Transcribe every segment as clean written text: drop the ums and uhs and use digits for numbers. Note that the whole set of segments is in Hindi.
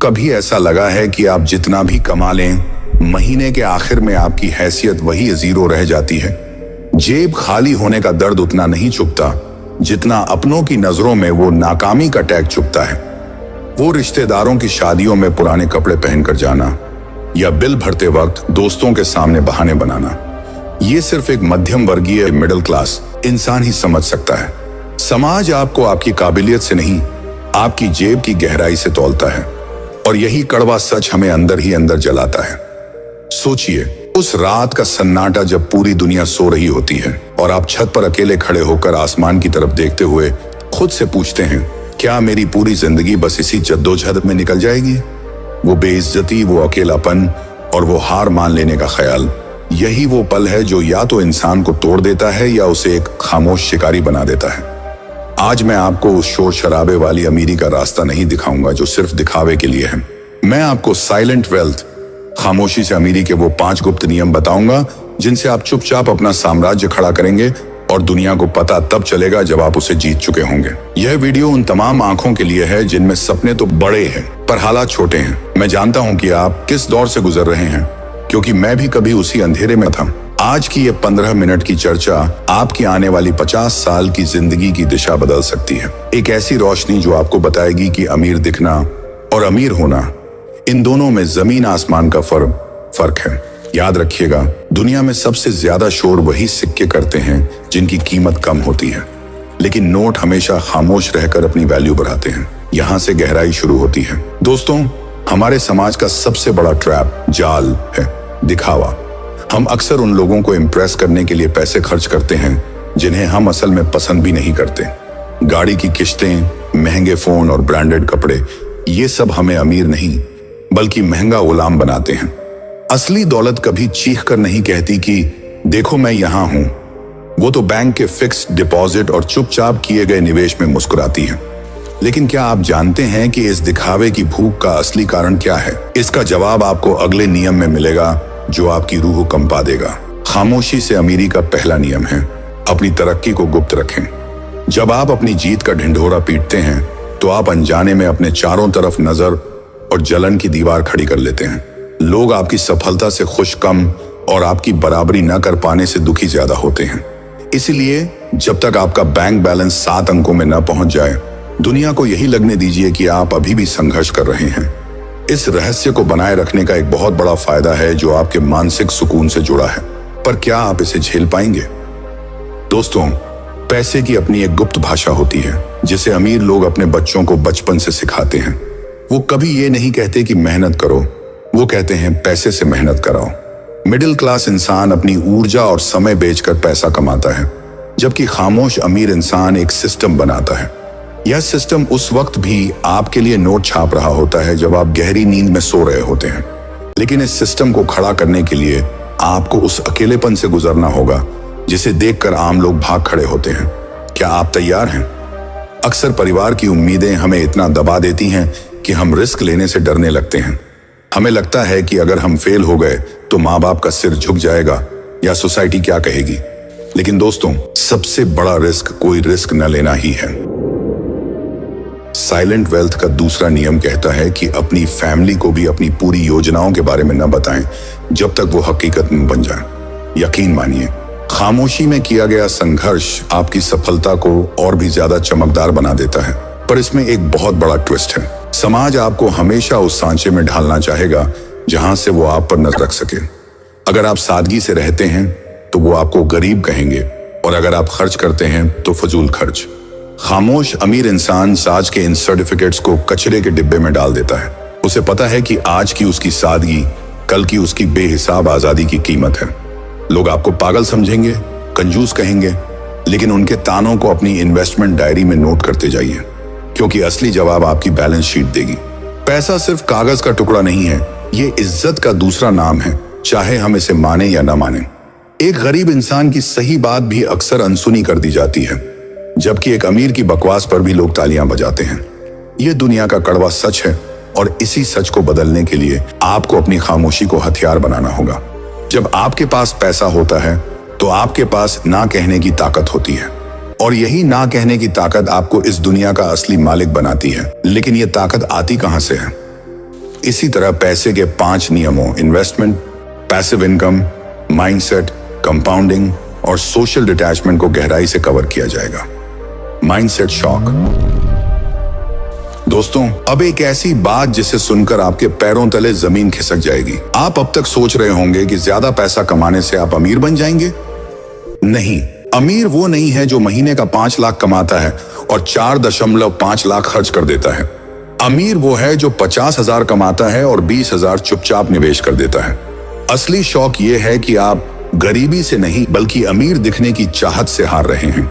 कभी ऐसा लगा है कि आप जितना भी कमा लें, महीने के आखिर में आपकी हैसियत वही जीरो रह जाती है? जेब खाली होने का दर्द उतना नहीं चुभता जितना अपनों की नजरों में वो नाकामी का टैग चुभता है। वो रिश्तेदारों की शादियों में पुराने कपड़े पहनकर जाना या बिल भरते वक्त दोस्तों के सामने बहाने बनाना, ये सिर्फ एक मध्यम वर्गीय मिडिल क्लास इंसान ही समझ सकता है। समाज आपको आपकी काबिलियत से नहीं, आपकी जेब की गहराई से तौलता है, और यही कड़वा सच हमें अंदर ही अंदर जलाता है। सोचिए, उस रात का सन्नाटा जब पूरी दुनिया सो रही होती है और आप छत पर अकेले खड़े होकर आसमान की तरफ देखते हुए खुद से पूछते हैं, क्या मेरी पूरी जिंदगी बस इसी जद्दोजहद में निकल जाएगी? वो बेइज्जती, वो अकेलापन और वो हार मान लेने का ख्याल, यही वो पल है जो या तो इंसान को तोड़ देता है या उसे एक खामोश शिकारी बना देता है। आज मैं आपको उस शोर शराबे वाली अमीरी का रास्ता नहीं दिखाऊंगा जो सिर्फ दिखावे के लिए है। मैं आपको साइलेंट वेल्थ, खामोशी से अमीरी के वो 5 गुप्त नियम बताऊंगा जिनसे आप चुपचाप अपना साम्राज्य खड़ा करेंगे और दुनिया को पता तब चलेगा जब आप उसे जीत चुके होंगे। यह वीडियो उन तमाम आंखों के लिए है जिनमें सपने तो बड़े हैं पर हालात छोटे हैं। मैं जानता हूं कि आप किस दौर से गुजर रहे हैं, क्योंकि मैं भी कभी उसी अंधेरे में था। आज की ये 15 मिनट की चर्चा आपकी आने वाली 50 साल की जिंदगी की दिशा बदल सकती है। एक ऐसी रोशनी जो आपको बताएगी कि अमीर दिखना और अमीर होना, इन दोनों में जमीन आसमान का फर्क है। याद रखिएगा, दुनिया में सबसे ज्यादा शोर वही सिक्के करते हैं जिनकी कीमत कम होती है, लेकिन नोट हमेशा खामोश रहकर अपनी वैल्यू बढ़ाते हैं। यहाँ से गहराई शुरू होती है। दोस्तों, हमारे समाज का सबसे बड़ा ट्रैप जाल है दिखावा। हम अक्सर उन लोगों को इम्प्रेस करने के लिए पैसे खर्च करते हैं जिन्हें हम असल में पसंद भी नहीं करते। गाड़ी की किश्तें, महंगे फोन और ब्रांडेड कपड़े, ये सब हमें अमीर नहीं बल्कि महंगा गुलाम बनाते हैं। असली दौलत कभी चीख कर नहीं कहती कि देखो मैं यहां हूं। वो तो बैंक के फिक्स्ड डिपॉजिट और चुपचाप किए गए निवेश में मुस्कुराती है। लेकिन क्या आप जानते हैं कि इस दिखावे की भूख का असली कारण क्या है? इसका जवाब आपको अगले नियम में मिलेगा जो आपकी रूह कंपा देगा। खामोशी से अमीरी का पहला नियम है, अपनी तरक्की को गुप्त रखें। जब आप अपनी जीत का ढिंढोरा पीटते हैं तो आप अनजाने में अपने चारों तरफ नजर और जलन की दीवार खड़ी कर लेते हैं। लोग आपकी सफलता से खुश कम और आपकी बराबरी न कर पाने से दुखी ज्यादा होते हैं। इसलिए जब तक आपका बैंक बैलेंस 7 अंकों में न पहुंच जाए, दुनिया को यही लगने दीजिए कि आप अभी भी संघर्ष कर रहे हैं। इस रहस्य को बनाए रखने का एक बहुत बड़ा फायदा है जो आपके मानसिक सुकून से जुड़ा है, पर क्या आप इसे झेल पाएंगे? दोस्तों, पैसे की अपनी एक गुप्त भाषा होती है जिसे अमीर लोग अपने बच्चों को बचपन से सिखाते हैं। वो कभी ये नहीं कहते कि मेहनत करो, वो कहते हैं पैसे से मेहनत कराओ। मिडिल क्लास इंसान अपनी ऊर्जा और समय बेचकर पैसा कमाता है, जबकि खामोश अमीर इंसान एक सिस्टम बनाता है। यह सिस्टम उस वक्त भी आपके लिए नोट छाप रहा होता है जब आप गहरी नींद में सो रहे होते हैं। लेकिन इस सिस्टम को खड़ा करने के लिए आपको उस अकेलेपन से गुजरना होगा जिसे देखकर आम लोग भाग खड़े होते हैं। क्या आप तैयार हैं? अक्सर परिवार की उम्मीदें हमें इतना दबा देती हैं कि हम रिस्क लेने से डरने लगते हैं। हमें लगता है कि अगर हम फेल हो गए तो माँ बाप का सिर झुक जाएगा या सोसाइटी क्या कहेगी। लेकिन दोस्तों, सबसे बड़ा रिस्क कोई रिस्क न लेना ही है। साइलेंट वेल्थ का दूसरा नियम कहता है कि अपनी फैमिली को भी अपनी पूरी योजनाओं के बारे में न बताएं जब तक वो हकीकत में बन जाए। यकीन मानिए, खामोशी में किया गया संघर्ष आपकी सफलता को और भी ज्यादा चमकदार बना देता है। पर इसमें एक बहुत बड़ा ट्विस्ट है। समाज आपको हमेशा उस सांचे में ढालना चाहेगा जहां से वो आप पर नजर रख सके। अगर आप सादगी से रहते हैं तो वो आपको गरीब कहेंगे, और अगर आप खर्च करते हैं तो फजूल खर्च। खामोश अमीर इंसान साज के इन सर्टिफिकेट्स को कचरे के डिब्बे में डाल देता है। उसे पता है कि आज की उसकी सादगी कल की उसकी बेहिसाब आजादी की कीमत है। लोग आपको पागल समझेंगे, कंजूस कहेंगे, लेकिन उनके तानों को अपनी इन्वेस्टमेंट डायरी में नोट करते जाइए, क्योंकि असली जवाब आपकी बैलेंस शीट देगी। पैसा सिर्फ कागज का टुकड़ा नहीं है, ये इज्जत का दूसरा नाम है, चाहे हम इसे माने या ना माने। एक गरीब इंसान की सही बात भी अक्सर अनसुनी कर दी जाती है, जबकि एक अमीर की बकवास पर भी लोग तालियां बजाते हैं। ये दुनिया का कड़वा सच है, और इसी सच को बदलने के लिए आपको अपनी खामोशी को हथियार बनाना होगा। जब आपके पास पैसा होता है तो आपके पास ना कहने की ताकत होती है, और यही ना कहने की ताकत आपको इस दुनिया का असली मालिक बनाती है। लेकिन ये ताकत आती कहां से है? इसी तरह पैसे के 5 नियमों investment, passive income, mindset, compounding और सोशल डिटैचमेंट को गहराई से कवर किया जाएगा। Mindset shock. दोस्तों, अब एक ऐसी बात जिसे सुनकर आपके पैरों तले जमीन खिसक जाएगी। आप अब तक सोच रहे होंगे कि ज्यादा पैसा कमाने से आप अमीर बन जाएंगे। नहीं, अमीर वो नहीं है जो महीने का 5 लाख कमाता है और 4.5 लाख खर्च कर देता है। अमीर वो है जो 50,000 कमाता है और 20,000 चुपचाप निवेश कर देता है। असली शौक ये है कि आप गरीबी से नहीं बल्कि अमीर दिखने की चाहत से हार रहे हैं।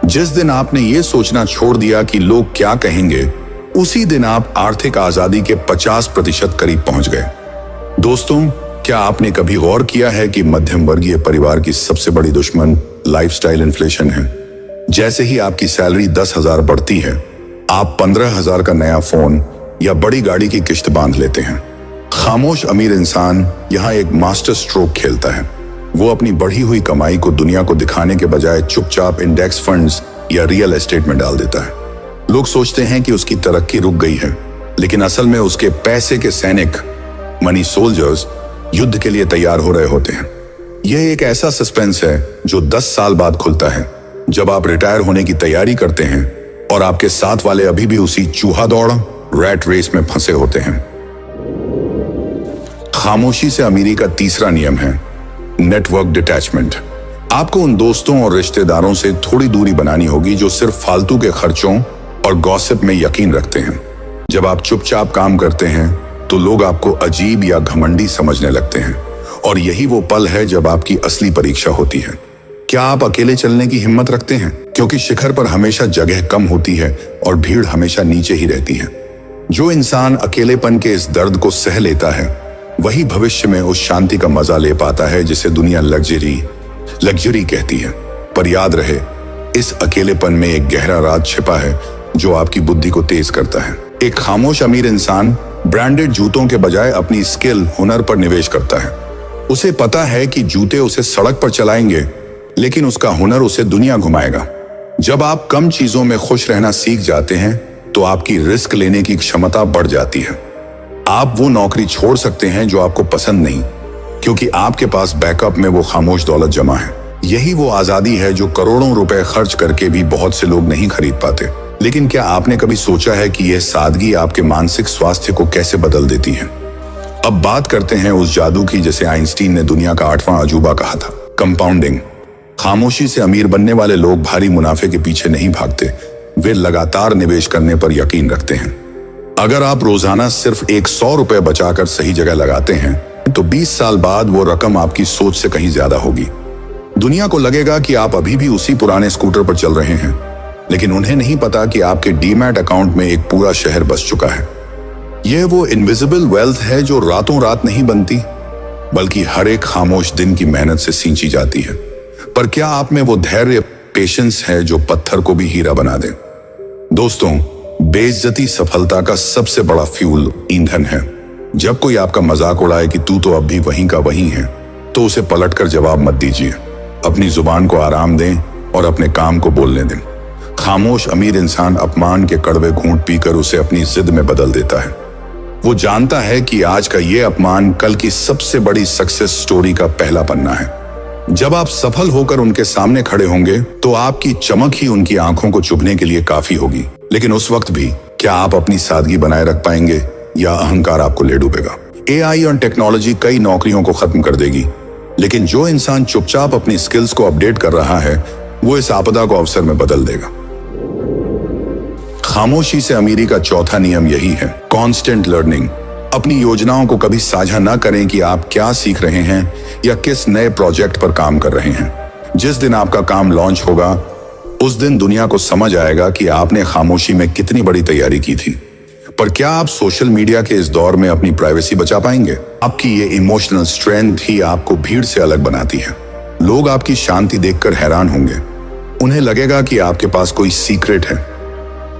जिस दिन आपने ये सोचना छोड़ दिया कि लोग क्या कहेंगे, उसी दिन आप आर्थिक आजादी के 50% करीब पहुंच गए। दोस्तों, क्या आपने कभी गौर किया है कि मध्यम वर्गीय परिवार की सबसे बड़ी दुश्मन लाइफस्टाइल इन्फ्लेशन है? जैसे ही आपकी सैलरी 10,000 बढ़ती है, आप 15,000 का नया फोन या बड़ी गाड़ी की किश्त बांध लेते हैं। खामोश अमीर इंसान यहाँ एक मास्टर स्ट्रोक खेलता है। वो अपनी बढ़ी हुई कमाई को दुनिया को दिखाने के बजाय चुपचाप इंडेक्स फंड्स या रियल एस्टेट में डाल देता है। लोग सोचते हैं कि उसकी तरक्की रुक गई है, लेकिन असल में उसके पैसे के सैनिक, मनी सोल्जर्स, युद्ध के लिए तैयार हो रहे होते हैं। यह एक ऐसा सस्पेंस है जो 10 साल बाद खुलता है, जब आप रिटायर होने की तैयारी करते हैं और आपके साथ वाले अभी भी उसी चूहा दौड़, रैट रेस में फंसे होते हैं। खामोशी से अमीरी का तीसरा नियम है नेटवर्क डिटैचमेंट। आपको उन दोस्तों और रिश्तेदारों से थोड़ी दूरी बनानी होगी जो सिर्फ फालतू के खर्चों और गॉसिप में यकीन रखते हैं। जब आप चुपचाप काम करते हैं तो लोग आपको अजीब या घमंडी समझने लगते हैं, और यही वो पल है जब आपकी असली परीक्षा होती है। क्या आप अकेले चलने की हिम्मत रखते हैं? क्योंकि शिखर पर हमेशा जगह कम होती है और भीड़ हमेशा नीचे ही रहती है। जो इंसान अकेलेपन के इस दर्द को सह लेता है, वही भविष्य में उस शांति का मजा ले पाता है जिसे दुनिया लग्जरी कहती है। पर याद रहे, इस अकेलेपन में एक गहरा राज छिपा है जो आपकी बुद्धि को तेज करता है। एक खामोश अमीर इंसान ब्रांडेड जूतों के बजाय अपनी स्किल, हुनर पर निवेश करता है। उसे पता है कि जूते उसे सड़क पर चलाएंगे, लेकिन उसका हुनर उसे दुनिया घुमाएगा। जब आप कम चीजों में खुश रहना सीख जाते हैं तो आपकी रिस्क लेने की क्षमता बढ़ जाती है। आप वो नौकरी छोड़ सकते हैं जो आपको पसंद नहीं, क्योंकि आपके पास बैकअप में वो खामोश दौलत जमा है। यही वो आजादी है जो करोड़ों रुपए खर्च करके भी बहुत से लोग नहीं खरीद पाते। लेकिन क्या आपने कभी सोचा है कि यह सादगी आपके मानसिक स्वास्थ्य को कैसे बदल देती है? अब बात करते हैं उस जादू की जिसे आइंस्टीन ने दुनिया का 8वां अजूबा कहा था, कंपाउंडिंग। खामोशी से अमीर बनने वाले लोग भारी मुनाफे के पीछे नहीं भागते, वे लगातार निवेश करने पर यकीन रखते हैं। अगर आप रोजाना सिर्फ 100 रुपए बचाकर सही जगह लगाते हैं तो 20 साल बाद वो रकम आपकी सोच से कहीं ज्यादा होगी। दुनिया को लगेगा कि आप अभी भी उसी पुराने स्कूटर पर चल रहे हैं, लेकिन उन्हें नहीं पता कि आपके डीमैट अकाउंट में एक पूरा शहर बस चुका है। यह वो इनविजिबल वेल्थ है जो रातों रात नहीं बनती, बल्कि हर एक खामोश दिन की मेहनत से सींची जाती है। पर क्या आप में वो धैर्य, पेशेंस है जो पत्थर को भी हीरा बना दे? दोस्तों, बेइज्जती सफलता का सबसे बड़ा फ्यूल, ईंधन है। जब कोई आपका मजाक उड़ाए कि तू तो अब भी वहीं का वहीं है, तो उसे पलटकर जवाब मत दीजिए। अपनी जुबान को आराम दें और अपने काम को बोलने दें। खामोश अमीर इंसान अपमान के कड़वे घूंट पीकर उसे अपनी जिद में बदल देता है। वो जानता है कि आज का ये अपमान कल की सबसे बड़ी सक्सेस स्टोरी का पहला पन्ना है। जब आप सफल होकर उनके सामने खड़े होंगे तो आपकी चमक ही उनकी आंखों को चुभने के लिए काफी होगी। लेकिन उस वक्त भी क्या आप अपनी सादगी बनाए रख पाएंगे या अहंकार आपको ले डूबेगा? एआई और टेक्नोलॉजी कई नौकरियों को खत्म कर देगी, लेकिन जो इंसान चुपचाप अपनी स्किल्स को अपडेट कर रहा है, वो इस आपदा को अवसर में बदल देगा। खामोशी से अमीरी का चौथा नियम यही है, कांस्टेंट लर्निंग। अपनी योजनाओं को कभी साझा ना करें कि आप क्या सीख रहे हैं या किस नए प्रोजेक्ट पर काम कर रहे हैं। जिस दिन आपका काम लॉन्च होगा, उस दिन दुनिया को समझ आएगा कि आपने खामोशी में कितनी बड़ी तैयारी की थी। पर क्या आप सोशल मीडिया के इस दौर में अपनी प्राइवेसी बचा पाएंगे? आपकी ये इमोशनल स्ट्रेंथ ही आपको भीड़ से अलग बनाती है। लोग आपकी शांति देखकर हैरान होंगे। उन्हें लगेगा कि आपके पास कोई सीक्रेट है,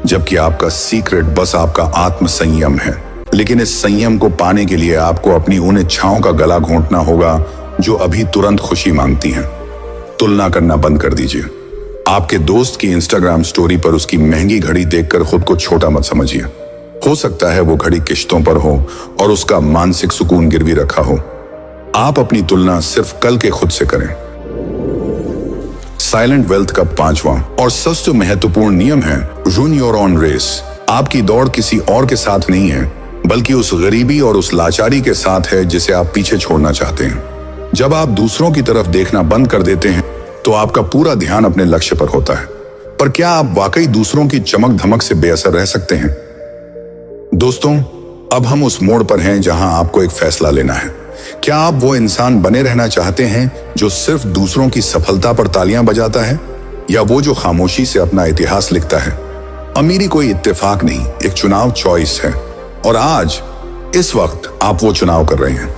जबकि आपका सीक्रेट बस आपका आत्म संयम है। लेकिन इस संयम को पाने के लिए आपको अपनी उन इच्छाओं का गला घोंटना होगा जो अभी तुरंत खुशी मांगती हैं। तुलना करना बंद कर दीजिए। आपके दोस्त की इंस्टाग्राम स्टोरी पर उसकी महंगी घड़ी देखकर खुद को छोटा मत समझिए। हो सकता है वो घड़ी किश्तों पर हो और उसका मानसिक सुकून गिरवी रखा हो। आप अपनी तुलना सिर्फ कल के खुद से करें। साइलेंट वेल्थ का 5वां और सबसे महत्वपूर्ण नियम है रन योर ओन रेस। आपकी दौड़ किसी और के साथ नहीं है, बल्कि उस गरीबी और उस लाचारी के साथ है जिसे आप पीछे छोड़ना चाहते हैं। जब आप दूसरों की तरफ देखना बंद कर देते हैं तो आपका पूरा ध्यान अपने लक्ष्य पर होता है। पर क्या आप वाकई दूसरों की चमक धमक से बेअसर रह सकते हैं? दोस्तों, अब हम उस मोड़ पर हैं जहां आपको एक फैसला लेना है। क्या आप वो इंसान बने रहना चाहते हैं जो सिर्फ दूसरों की सफलता पर तालियां बजाता है, या वो जो खामोशी से अपना इतिहास लिखता है? अमीरी कोई इत्तेफाक नहीं, एक चुनाव चॉइस है, और आज इस वक्त आप वो चुनाव कर रहे हैं।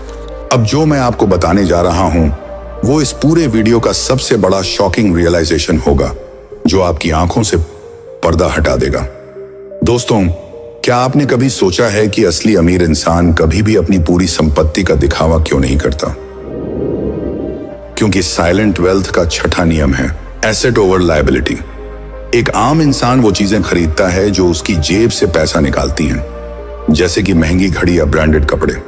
अब जो मैं आपको बताने जा रहा हूं वो इस पूरे वीडियो का सबसे बड़ा शॉकिंग रियलाइजेशन होगा जो आपकी आंखों से पर्दा हटा देगा। दोस्तों, क्या आपने कभी सोचा है कि असली अमीर इंसान कभी भी अपनी पूरी संपत्ति का दिखावा क्यों नहीं करता? क्योंकि साइलेंट वेल्थ का 6ठा नियम है एसेट ओवर लायबिलिटी। एक आम इंसान वो चीजें खरीदता है जो उसकी जेब से पैसा निकालती हैं, जैसे कि महंगी घड़ी या ब्रांडेड कपड़े।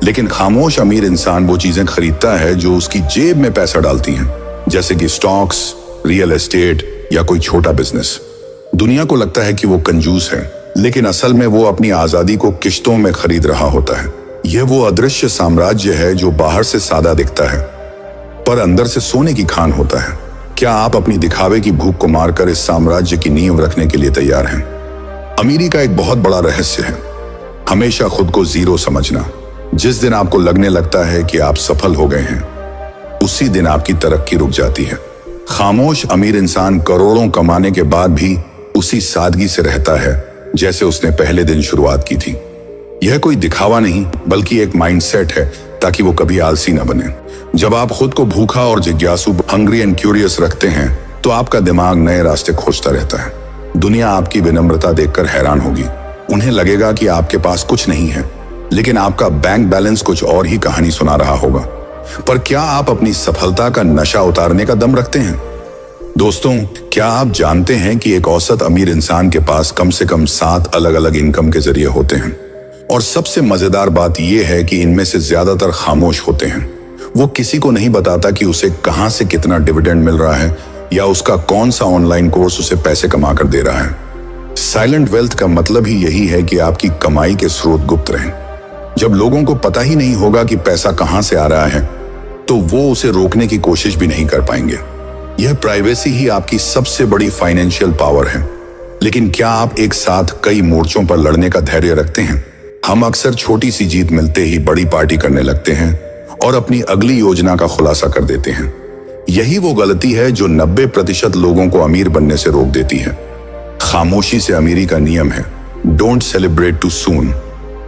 लेकिन खामोश अमीर इंसान वो चीजें खरीदता है जो उसकी जेब में पैसा डालती हैं, जैसे कि स्टॉक्स, रियल एस्टेट या कोई छोटा बिजनेस। दुनिया को लगता है कि वो कंजूस है, लेकिन असल में वो अपनी आजादी को किश्तों में खरीद रहा होता है। यह वो अदृश्य साम्राज्य है जो बाहर से सादा दिखता है पर अंदर से सोने की खान होता है। क्या आप अपनी दिखावे की भूख को मारकर इस साम्राज्य की नींव रखने के लिए तैयार हैं? अमीरी का एक बहुत बड़ा रहस्य है हमेशा खुद को जीरो समझना। जिस दिन आपको लगने लगता है कि आप सफल हो गए हैं, उसी दिन आपकी तरक्की रुक जाती है। खामोश अमीर इंसान करोड़ों कमाने के बाद भी उसी सादगी से रहता है जैसे उसने पहले दिन शुरुआत की थी। यह कोई दिखावा नहीं, बल्कि एक माइंडसेट है ताकि वो कभी आलसी न बने। जब आप खुद को भूखा और जिज्ञासु, हंग्री एंड क्यूरियस रखते हैं, तो आपका दिमाग नए रास्ते खोजता रहता है। दुनिया आपकी विनम्रता देखकर हैरान होगी। उन्हें लगेगा कि आपके पास कुछ नहीं है, लेकिन आपका बैंक बैलेंस कुछ और ही कहानी सुना रहा होगा। पर क्या आप अपनी सफलता का नशा उतारने का दम रखते हैं? दोस्तों, क्या आप जानते हैं कि एक औसत अमीर इंसान के पास कम से कम 7 अलग अलग इनकम के जरिए होते हैं? और सबसे मजेदार बात यह है कि इनमें से ज्यादातर खामोश होते हैं। वो किसी को नहीं बताता कि उसे कहां से कितना डिविडेंड मिल रहा है या उसका कौन सा ऑनलाइन कोर्स उसे पैसे कमा कर दे रहा है। साइलेंट वेल्थ का मतलब ही यही है कि आपकी कमाई के स्रोत गुप्त रहें। जब लोगों को पता ही नहीं होगा कि पैसा कहां से आ रहा है, तो वो उसे रोकने की कोशिश भी नहीं कर पाएंगे। यह प्राइवेसी ही आपकी सबसे बड़ी फाइनेंशियल पावर है। लेकिन क्या आप एक साथ कई मोर्चों पर लड़ने का धैर्य रखते हैं? हम अक्सर छोटी सी जीत मिलते ही बड़ी पार्टी करने लगते हैं और अपनी अगली योजना का खुलासा कर देते हैं। यही वो गलती है जो 90% लोगों को अमीर बनने से रोक देती है। खामोशी से अमीरी का नियम है डोंट सेलिब्रेट टू सून।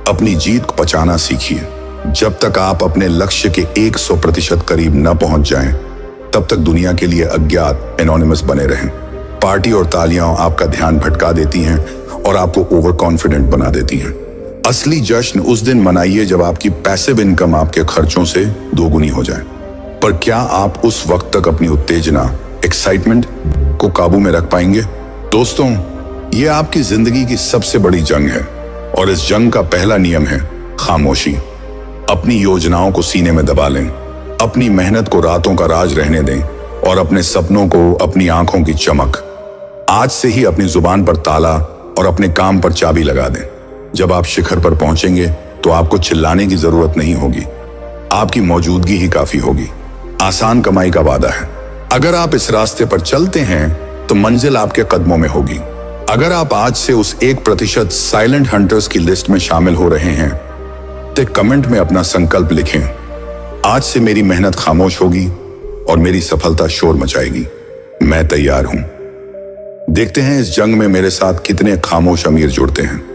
अपनी जीत को पचाना सीखिए। जब तक आप अपने लक्ष्य के 100% करीब न पहुंच जाएं, तब तक दुनिया के लिए अज्ञात एनोनिमस बने रहें। पार्टी और तालियां आपका ध्यान भटका देती हैं और आपको ओवर कॉन्फिडेंट बना देती हैं। असली जश्न उस दिन मनाइए जब आपकी पैसिव इनकम आपके खर्चों से दोगुनी हो जाए। पर क्या आप उस वक्त तक अपनी उत्तेजना, एक्साइटमेंट को काबू में रख पाएंगे? दोस्तों, ये आपकी जिंदगी की सबसे बड़ी जंग है और इस जंग का पहला नियम है खामोशी। अपनी योजनाओं को सीने में दबा लें, अपनी मेहनत को रातों का राज रहने दें और अपने सपनों को अपनी आंखों की चमक। आज से ही अपनी जुबान पर ताला और अपने काम पर चाबी लगा दें। जब आप शिखर पर पहुंचेंगे तो आपको चिल्लाने की जरूरत नहीं होगी, आपकी मौजूदगी ही काफी होगी। आसान कमाई का वादा है। अगर आप इस रास्ते पर चलते हैं तो मंजिल आपके कदमों में होगी। अगर आप आज से उस 1% साइलेंट हंटर्स की लिस्ट में शामिल हो रहे हैं तो कमेंट में अपना संकल्प लिखें, आज से मेरी मेहनत खामोश होगी और मेरी सफलता शोर मचाएगी। मैं तैयार हूं। देखते हैं इस जंग में मेरे साथ कितने खामोश अमीर जुड़ते हैं।